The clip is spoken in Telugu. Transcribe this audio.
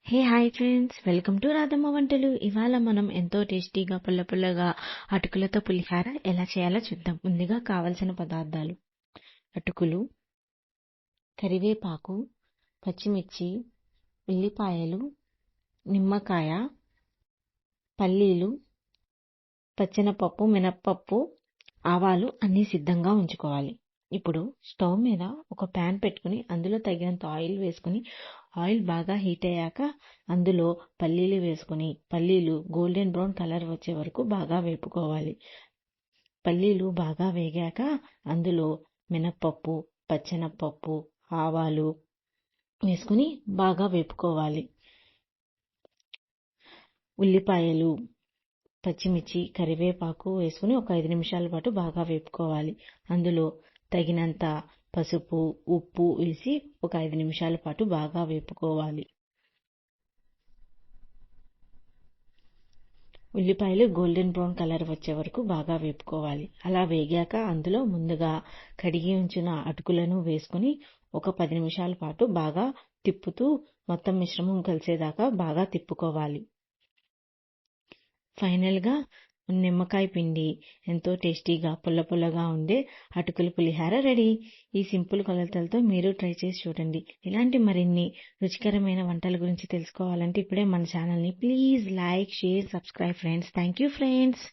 Hi friends, welcome to Radhamma వంటలు. ఇవాళ మనం ఎంతో టేస్టీగా పుల్ల పుల్లగా అటుకులతో పులిహార ఎలా చేయాలో చూద్దాం. ముందుగా కావలసిన పదార్థాలు: అటుకులు, కరివేపాకు, పచ్చిమిర్చి, ఉల్లిపాయలు, నిమ్మకాయ, పల్లీలు, పచ్చెనపప్పు, మినప్పప్పు, ఆవాలు అన్నీ సిద్ధంగా ఉంచుకోవాలి. ఇప్పుడు స్టవ్ మీద ఒక ప్యాన్ పెట్టుకుని అందులో తగినంత ఆయిల్ వేసుకుని ఆయిల్ బాగా హీట్ అయ్యాక అందులో పల్లీలు వేసుకుని పల్లీలు గోల్డెన్ బ్రౌన్ కలర్ వచ్చే వరకు బాగా వేపుకోవాలి. పల్లీలు బాగా వేగాక అందులో మినప్పప్పు, పచ్చెనపప్పు, ఆవాలు వేసుకుని బాగా వేపుకోవాలి. ఉల్లిపాయలు, పచ్చిమిర్చి, కరివేపాకు వేసుకుని ఒక 5 నిమిషాల పాటు బాగా వేపుకోవాలి. అందులో తగినంత పసుపు, ఉప్పు వేసి ఒక 5 నిమిషాల పాటు బాగా వేపుకోవాలి. ఉల్లిపాయలు గోల్డెన్ బ్రౌన్ కలర్ వచ్చే వరకు బాగా వేపుకోవాలి. అలా వేగాక అందులో ముందుగా కడిగి ఉంచిన అటుకులను వేసుకుని ఒక 10 నిమిషాల పాటు బాగా తిప్పుతూ మొత్తం మిశ్రమం కలిసేదాకా బాగా తిప్పుకోవాలి. ఫైనల్గా నిమ్మకాయ పిండి ఎంతో టేస్టీగా పుల్ల పుల్లగా ఉండే అటుకుల పులిహార రెడీ. ఈ సింపుల్ కొలతలతో మీరు ట్రై చేసి చూడండి. ఇలాంటి మరిన్ని రుచికరమైన వంటల గురించి తెలుసుకోవాలంటే ఇప్పుడే మన ఛానల్ని please like, share, subscribe friends. Thank you friends.